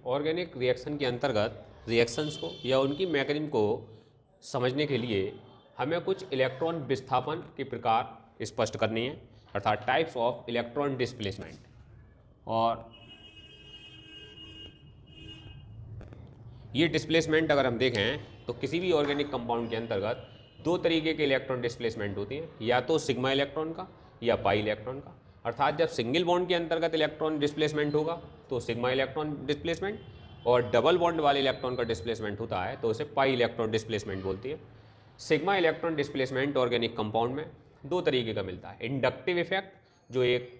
Organic reaction के अंतर्गत reactions को या उनकी मैकेनिज्म को समझने के लिए हमें कुछ इलेक्ट्रॉन विस्थापन के प्रकार स्पष्ट करनी है, अर्थात टाइप्स ऑफ इलेक्ट्रॉन डिस्प्लेसमेंट। और ये डिस्प्लेसमेंट अगर हम देखें तो किसी भी ऑर्गेनिक कंपाउंड के अंतर्गत दो तरीके के इलेक्ट्रॉन डिस्प्लेसमेंट होती हैं, या तो सिग्मा इलेक्ट्रॉन का या पाई इलेक्ट्रॉन का। अर्थात जब सिंगल बॉन्ड के अंतर्गत इलेक्ट्रॉन डिस्प्लेसमेंट होगा तो सिग्मा इलेक्ट्रॉन डिस्प्लेसमेंट, और डबल बॉन्ड वाले इलेक्ट्रॉन का डिस्प्लेसमेंट होता है तो उसे पाई इलेक्ट्रॉन डिस्प्लेसमेंट बोलती है। Sigma electron displacement organic compound में दो तरीके का मिलता है, इंडक्टिव इफेक्ट जो एक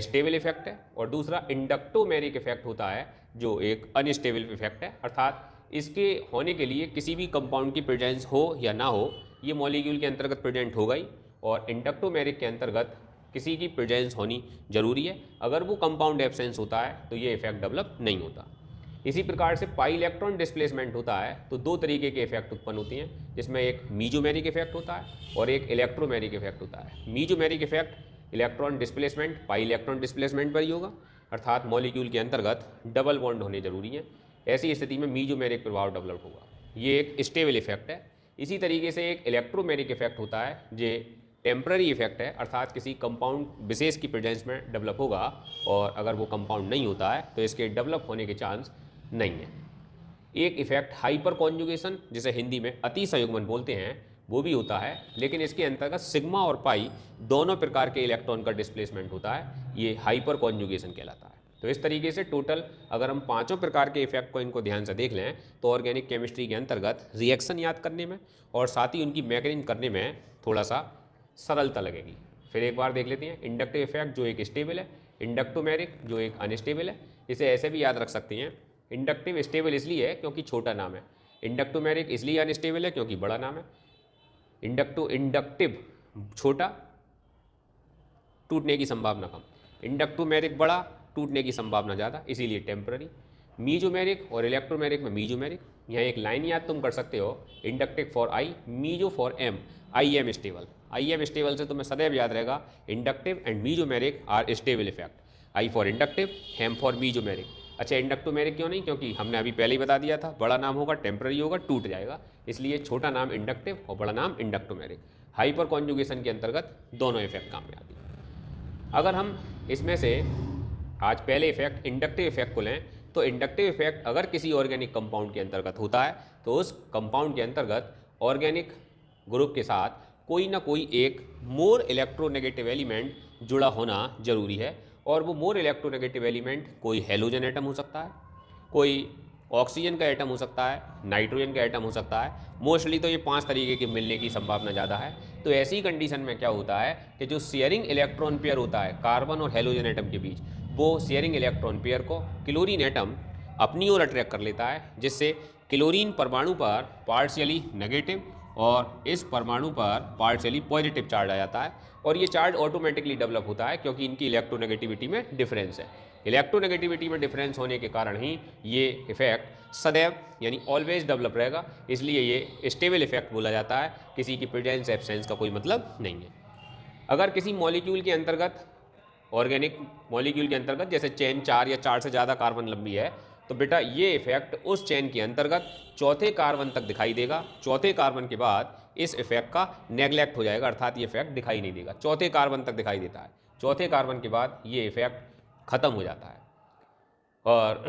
स्टेबल इफेक्ट है, और दूसरा इंडक्टोमेरिक इफेक्ट होता है जो एक अनस्टेबल इफेक्ट है। अर्थात इसके होने के लिए किसी भी कंपाउंड की प्रेजेंस हो या ना हो, ये मॉलिक्यूल के अंतर्गत प्रेजेंट होगा ही, और इंडक्टोमेरिक के अंतर्गत किसी की प्रेजेंस होनी जरूरी है। अगर वो कंपाउंड एब्सेंस होता है तो ये इफेक्ट डेवलप नहीं होता। इसी प्रकार से पाई इलेक्ट्रॉन डिस्प्लेसमेंट होता है तो दो तरीके के इफेक्ट उत्पन्न होती हैं, जिसमें एक मीजोमेरिक इफेक्ट होता है और एक इलेक्ट्रोमेरिक इफेक्ट होता है। Mesomeric effect electron displacement pi electron displacement पर ही होगा, अर्थात मॉलिक्यूल के अंतर्गत डबल बॉन्ड होने जरूरी है। ऐसी स्थिति में मीजोमेरिक प्रभाव डेवलप होगा, ये एक स्टेबल इफेक्ट है। इसी तरीके से एक इलेक्ट्रोमेरिक इफेक्ट होता है जो टेम्पररी इफेक्ट है, अर्थात किसी कंपाउंड विशेष की प्रेजेंस में डेवलप होगा, और अगर वो कंपाउंड नहीं होता है तो इसके डेवलप होने के चांस नहीं है। एक इफेक्ट हाइपर कॉन्जुगेशन, जिसे हिंदी में अति संयुग्मन बोलते हैं, वो भी होता है, लेकिन इसके अंतर्गत सिग्मा और पाई दोनों प्रकार के इलेक्ट्रॉन का डिस्प्लेसमेंट होता है, ये हाइपर कॉन्जुगेशन कहलाता है। तो इस तरीके से टोटल अगर हम पांचों प्रकार के इफेक्ट को इनको ध्यान से देख लें तो ऑर्गेनिक केमिस्ट्री के अंतर्गत रिएक्शन याद करने में और साथ ही उनकी मैकेनिज्म करने में थोड़ा सा सरलता लगेगी। फिर एक बार देख लेते हैं, इंडक्टिव इफेक्ट जो एक स्टेबल है, इंडक्टोमेरिक जो एक अनस्टेबल है। इसे ऐसे भी याद रख सकते हैं, इंडक्टिव स्टेबल इसलिए है क्योंकि छोटा नाम है, इंडक्टोमेरिक इसलिए अनस्टेबल है क्योंकि बड़ा नाम है। इंडक्टिव छोटा, टूटने की संभावना कम, इंडक्टोमेरिक बड़ा, टूटने की संभावना ज़्यादा, इसीलिए टेम्पररी। मीजोमेरिक और इलेक्ट्रोमेरिक में मीजोमेरिक, यहाँ एक लाइन याद तुम कर सकते हो, inductive for I, meso for M, I M stable. I M stable से तुम्हें सदैव याद रहेगा inductive and mesomeric are stable effect, I for inductive, M for mesomeric. अच्छा, इंडक्टोमेरिक क्यों नहीं? क्योंकि हमने अभी पहले ही बता दिया था, बड़ा नाम होगा टेम्पररी होगा, टूट जाएगा, इसलिए छोटा नाम इंडक्टिव और बड़ा नाम इंडक्टोमेरिक। हाइपर कॉन्जुगेशन के अंतर्गत दोनों इफेक्ट काम में आती है। अगर हम इसमें से आज पहले इफेक्ट इंडक्टिव इफेक्ट को लें तो इंडक्टिव इफेक्ट अगर किसी ऑर्गेनिक कंपाउंड के अंतर्गत होता है तो उस कंपाउंड के अंतर्गत ऑर्गेनिक ग्रुप के साथ कोई ना कोई एक मोर इलेक्ट्रोनेगेटिव एलिमेंट जुड़ा होना जरूरी है, और वो मोर इलेक्ट्रोनेगेटिव एलिमेंट कोई हेलोजन एटम हो सकता है, कोई ऑक्सीजन का एटम हो सकता है, नाइट्रोजन का एटम हो सकता है। मोस्टली तो ये 5 तरीके के मिलने की संभावना ज़्यादा है। तो ऐसी कंडीशन में क्या होता है कि जो शेयरिंग इलेक्ट्रॉन पेयर होता है कार्बन और हेलोजन एटम के बीच, वो शेयरिंग इलेक्ट्रॉन पेयर को क्लोरीन एटम अपनी ओर अट्रैक्ट कर लेता है, जिससे क्लोरीन परमाणु पर पार्शियली नेगेटिव और इस परमाणु पर पार्शियली पॉजिटिव चार्ज आ जाता है, और ये चार्ज ऑटोमेटिकली डेवलप होता है क्योंकि इनकी इलेक्ट्रोनेगेटिविटी में डिफरेंस है। इलेक्ट्रोनेगेटिविटी में डिफरेंस होने के कारण ही ये इफेक्ट सदैव यानी ऑलवेज डेवलप रहेगा, इसलिए ये स्टेबल इफेक्ट बोला जाता है, किसी की प्रेजेंस एब्सेंस का कोई मतलब नहीं है। अगर किसी मॉलिक्यूल के अंतर्गत, ऑर्गेनिक मॉलिक्यूल के अंतर्गत जैसे चेन 4 या 4 से ज़्यादा कार्बन लंबी है, तो बेटा ये इफेक्ट उस चेन के अंतर्गत चौथे कार्बन तक दिखाई देगा। चौथे कार्बन के बाद इस इफेक्ट का नेग्लेक्ट हो जाएगा, अर्थात ये इफेक्ट दिखाई नहीं देगा। चौथे कार्बन तक दिखाई देता है, चौथे कार्बन के बाद ये इफेक्ट खत्म हो जाता है। और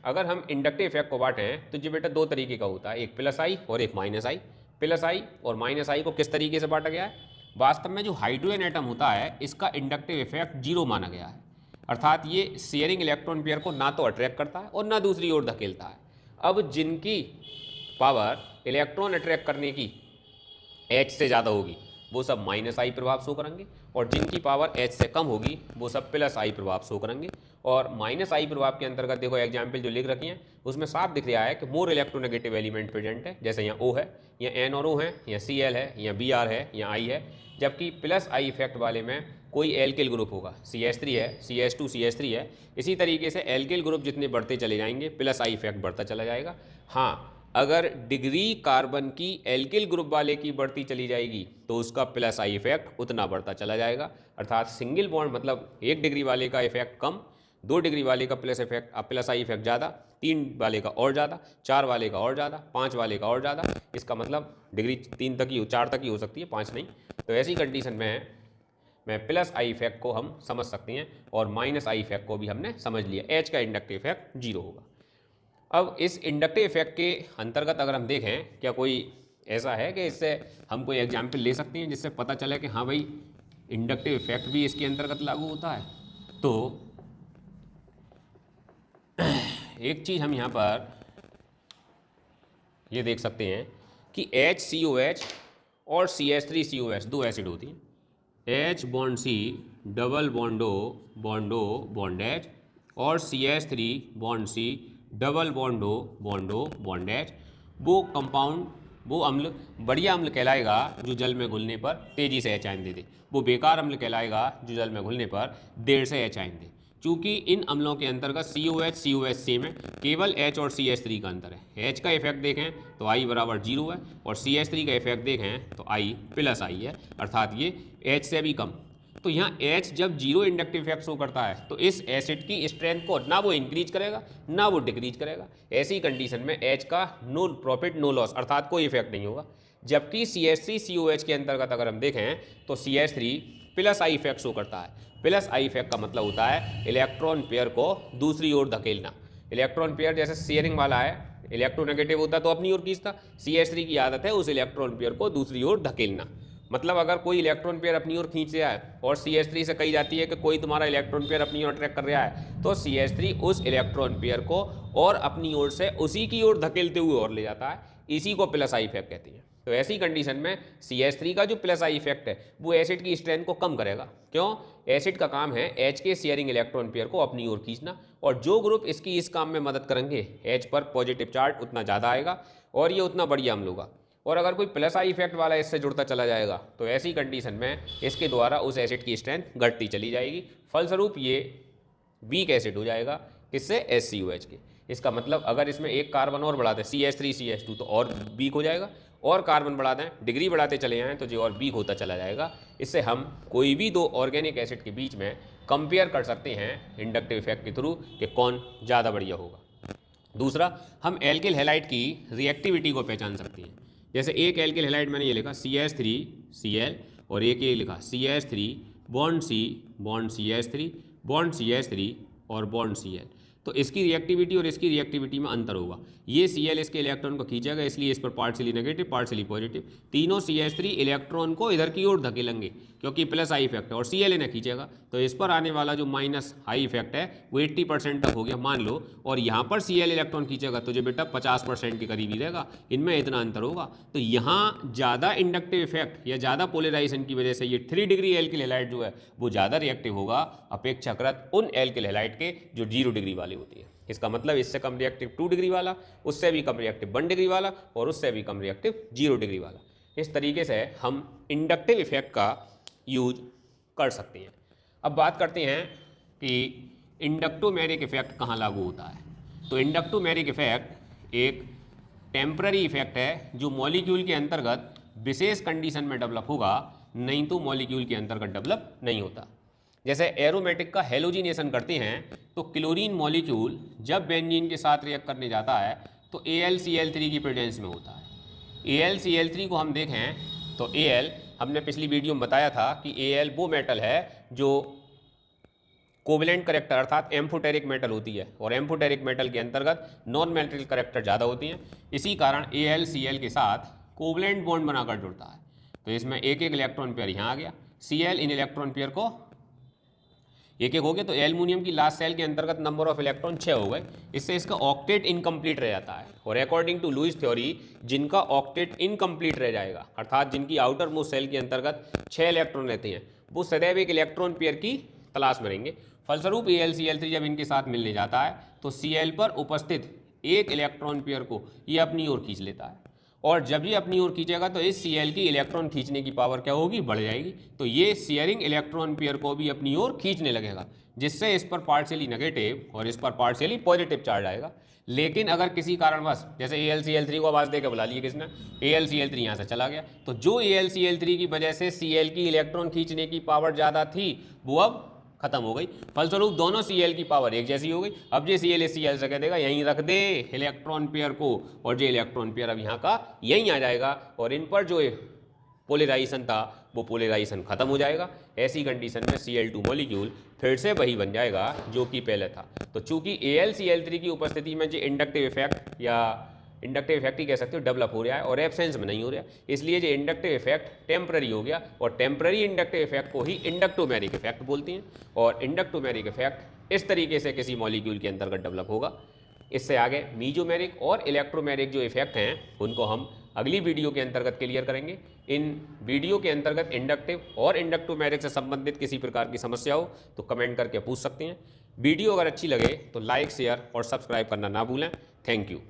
अगर हम इंडक्टिव इफेक्ट को बांटें तो ये बेटा दो तरीके का होता है, एक प्लस आई और एक माइनस आई। प्लस आई और माइनस आई को किस तरीके से बांटा गया है? वास्तव में जो हाइड्रोजन एटम होता है इसका इंडक्टिव इफेक्ट 0 माना गया है, अर्थात ये शेयरिंग इलेक्ट्रॉन पेयर को ना तो अट्रैक्ट करता है और ना दूसरी ओर धकेलता है। अब जिनकी पावर इलेक्ट्रॉन अट्रैक्ट करने की H से ज़्यादा होगी वो सब माइनस आई प्रभाव शो करेंगे, और जिनकी पावर H से कम होगी वो सब प्लस आई प्रभाव शो करेंगे। और माइनस आई प्रभाव के अंतर्गत देखो एग्जाम्पल जो लिख रखी हैं उसमें साफ दिख रहा है कि मोर इलेक्ट्रोनेगेटिव एलिमेंट प्रेजेंट है, जैसे यहाँ O है, या N और O है, या Cl है, या Br है, या I है। जबकि प्लस आई इफेक्ट वाले में कोई एल्किल ग्रुप होगा, CH3 है, CH2 CH3 है। इसी तरीके से एल्किल ग्रुप जितने बढ़ते चले जाएंगे प्लस आई इफेक्ट बढ़ता चला जाएगा। हाँ, अगर डिग्री कार्बन की एल्किल ग्रुप वाले की बढ़ती चली जाएगी तो उसका प्लस आई इफेक्ट उतना बढ़ता चला जाएगा, अर्थात सिंगल बॉन्ड मतलब 1 डिग्री वाले का इफेक्ट कम, 2 डिग्री वाले का प्लस आई इफेक्ट ज़्यादा, 3 वाले का और ज़्यादा, 4 वाले का और ज़्यादा, 5 वाले का और ज़्यादा। इसका मतलब डिग्री 3 तक ही 4 तक ही हो सकती है, 5 नहीं। तो ऐसी कंडीशन में मैं प्लस आई इफेक्ट को हम समझ सकते हैं और माइनस आई इफेक्ट को भी हमने समझ लिया। एच का इंडक्टिव इफेक्ट 0 होगा। अब इस इंडक्टिव इफेक्ट के अंतर्गत अगर हम देखें, क्या कोई ऐसा है कि इससे हम कोई एग्जाम्पल ले सकते हैं जिससे पता चले कि हाँ भाई इंडक्टिव इफेक्ट भी इसके अंतर्गत लागू होता है? तो एक चीज़ हम यहाँ पर ये देख सकते हैं कि HCOH और CH3COH 2 एसिड होती हैं। H bond C double bond O bond H और CH3 bond C double bond O bond H। वो कंपाउंड, वो अम्ल बढ़िया अम्ल कहलाएगा जो जल में घुलने पर तेज़ी से H आयन दे दे। वो बेकार अम्ल कहलाएगा जो जल में घुलने पर देर से H आयन दे। चूँकि इन अम्लों के अंतर्गत COH सेम है, केवल H और CH3 का अंतर है। H का इफेक्ट देखें तो I बराबर 0 है और CH3 का इफेक्ट देखें तो I प्लस I है, अर्थात ये H से भी कम। तो यहाँ H जब 0 इंडक्टिव इफेक्ट शो करता है तो इस एसिड की स्ट्रेंथ को ना वो इंक्रीज करेगा ना वो डिक्रीज करेगा। ऐसी कंडीशन में H का नो प्रॉफिट नो लॉस, अर्थात कोई इफेक्ट नहीं होगा। जबकि CH3COH के अंतर्गत अगर हम देखें तो CH3 plus I effect show करता है। प्लस आई इफेक्ट का मतलब होता है इलेक्ट्रॉन पेयर को दूसरी ओर धकेलना। इलेक्ट्रॉन पेयर जैसे शेयरिंग वाला है, इलेक्ट्रोनेगेटिव होता तो अपनी ओर खींचता, CH3 की आदत है उस इलेक्ट्रॉन पेयर को दूसरी ओर धकेलना। मतलब अगर कोई इलेक्ट्रॉन पेयर अपनी ओर खींच रहा है और CH3 से कही जाती है कि कोई तुम्हारा इलेक्ट्रॉन पेयर अपनी ओर अट्रैक्ट कर रहा है, तो CH3 उस इलेक्ट्रॉन पेयर को और अपनी ओर से उसी की ओर धकेलते हुए और ले जाता है। इसी को प्लस आई इफेक्ट कहती है। तो ऐसी कंडीशन में CH3 का जो प्लस आई इफेक्ट है वो एसिड की स्ट्रेंथ को कम करेगा। क्यों? एसिड का काम है H के शेयरिंग इलेक्ट्रॉन पेयर को अपनी ओर खींचना, और जो ग्रुप इसकी इस काम में मदद करेंगे H पर पॉजिटिव चार्ज उतना ज़्यादा आएगा और ये उतना बढ़िया अम्ल होगा। और अगर कोई प्लस आई इफेक्ट वाला इससे जुड़ता चला जाएगा तो ऐसी कंडीशन में इसके द्वारा उस एसिड की स्ट्रेंथ घटती चली जाएगी। फलस्वरूप ये वीक एसिड हो जाएगा। किससे? HCOH के। इसका मतलब अगर इसमें एक कार्बन और बढ़ा दें CH3CH2 तो और वीक हो जाएगा, और कार्बन बढ़ा दें, डिग्री बढ़ाते चले जाएँ तो जो और वीक होता चला जाएगा। इससे हम कोई भी दो ऑर्गेनिक एसिड के बीच में कंपेयर कर सकते हैं इंडक्टिव इफेक्ट के थ्रू कि कौन ज़्यादा बढ़िया होगा। दूसरा, हम एल्किल हैलाइड की रिएक्टिविटी को पहचान सकते हैं। जैसे एक एल्किल हैलाइड मैंने ये लिखा CH3Cl और एक ये लिखा CH3 bond C bond CH3 bond CH3 और बॉन्ड Cl। तो इसकी रिएक्टिविटी और इसकी रिएक्टिविटी में अंतर होगा। ये Cl इसके इलेक्ट्रॉन को खींचेगा, इसलिए इस पर पार्शियली नेगेटिव पार्शियली पॉजिटिव। तीनों CH3 इलेक्ट्रॉन को इधर की ओर धकेलेंगे क्योंकि प्लस आई इफेक्ट है, और Cl इन्हें खींचेगा। तो इस पर आने वाला जो माइनस हाई इफेक्ट है वो 80% तक हो गया मान लो, और यहाँ पर Cl इलेक्ट्रॉन खींचेगा तो जो बेटा 50% के करीब ही रहेगा। इनमें इतना अंतर होगा। तो यहाँ ज़्यादा इंडक्टिव इफेक्ट या ज़्यादा पोलराइजेशन की वजह से ये 3 डिग्री एल्किल हैलाइड जो है वो ज़्यादा रिएक्टिव होगा अपेक्षाकृत उन एल्किल हैलाइड के जो 0 डिग्री वाली होती है। इसका मतलब इससे कम रिएक्टिव 2 डिग्री वाला, उससे भी कम रिएक्टिव 1 डिग्री वाला, और उससे भी कम रिएक्टिव 0 डिग्री वाला। इस तरीके से हम इंडक्टिव इफेक्ट का यूज कर सकते हैं। अब बात करते हैं कि इंडक्टोमेरिक इफेक्ट कहाँ लागू होता है। तो इंडक्टोमेरिक इफेक्ट एक टेम्पररी इफेक्ट है जो मॉलिक्यूल के अंतर्गत विशेष कंडीशन में डेवलप होगा, नहीं तो मॉलिक्यूल के अंतर्गत डेवलप नहीं होता। जैसे एरोमेटिक का हेलोजिनेशन करते हैं तो क्लोरीन मॉलिक्यूल जब बेंजीन के साथ रिएक्ट करने जाता है तो AlCl3 की प्रेजेंस में होता है। AlCl3 को हम देखें तो Al, हमने पिछली वीडियो में बताया था कि Al वो मेटल है जो कोवेलेंट करेक्टर अर्थात एम्फोटेरिक मेटल होती है, और एम्फोटेरिक मेटल के अंतर्गत नॉन मेटल करेक्टर ज़्यादा होती हैं। इसी कारण AlCl के साथ कोवेलेंट बॉन्ड बनाकर जुड़ता है। तो इसमें एक एक इलेक्ट्रॉन पेयर यहाँ आ गया, Cl इन इलेक्ट्रॉन पेयर को एक एक हो गया, तो एल्युमिनियम की लास्ट सेल के अंतर्गत नंबर ऑफ इलेक्ट्रॉन 6 हो गए। इससे इसका ऑक्टेट इनकम्प्लीट रह जाता है, और अकॉर्डिंग टू लुईस थ्योरी जिनका ऑक्टेट इनकम्प्लीट रह जाएगा अर्थात जिनकी आउटर मोस्ट सेल के अंतर्गत 6 इलेक्ट्रॉन रहते हैं वो सदैव एक इलेक्ट्रॉन पेयर की तलाश में रहेंगे। फलस्वरूप AlCl3 जब इनके साथ मिलने जाता है तो Cl पर उपस्थित एक इलेक्ट्रॉन पेयर को ये अपनी ओर खींच लेता है, और जब ये अपनी ओर खींचेगा तो इस Cl की इलेक्ट्रॉन खींचने की पावर क्या होगी? बढ़ जाएगी। तो ये शेयरिंग इलेक्ट्रॉन पेयर को भी अपनी ओर खींचने लगेगा, जिससे इस पर पार्शियली नेगेटिव और इस पर पार्शियली पॉजिटिव चार्ज आएगा। लेकिन अगर किसी कारणवश जैसे AlCl3 को आवाज़ देकर बुला लिया किसने, AlCl3 यहाँ से चला गया, तो जो AlCl3 की वजह से Cl की इलेक्ट्रॉन खींचने की पावर ज़्यादा थी वो अब खत्म हो गई। फलस्वरूप दोनों Cl की पावर एक जैसी हो गई। अब ये Cl इस Cl से कह देगा यहीं रख दे इलेक्ट्रॉन पेयर को, और ये इलेक्ट्रॉन पेयर अब यहाँ का यहीं आ जाएगा, और इन पर जो पोलराइजेशन था वो पोलराइजेशन खत्म हो जाएगा। ऐसी कंडीशन में Cl2 मॉलिक्यूल फिर से वही बन जाएगा जो कि पहले था। तो चूंकि AlCl3 की उपस्थिति में जो इंडक्टिव इफेक्ट या इंडक्टिव इफेक्ट ही कह सकते हो डेवलप हो रहा है और एब्सेंस में नहीं हो रहा, इसलिए जो इंडक्टिव इफेक्ट टेम्पररी हो गया, और टेम्पररी इंडक्टिव इफेक्ट को ही इंडक्टोमेरिक इफेक्ट बोलते हैं। और इंडक्टोमेरिक इफेक्ट इस तरीके से किसी मॉलिक्यूल के अंतर्गत डेवलप होगा। इससे आगे मीजोमेरिक और इलेक्ट्रोमेरिक जो इफेक्ट हैं उनको हम अगली वीडियो के अंतर्गत क्लियर करेंगे। इन वीडियो के अंतर्गत इंडक्टिव और इंडक्टोमेरिक से संबंधित किसी प्रकार की समस्या हो तो कमेंट करके पूछ सकते हैं। वीडियो अगर अच्छी लगे तो लाइक, शेयर और सब्सक्राइब करना ना भूलें। Thank you.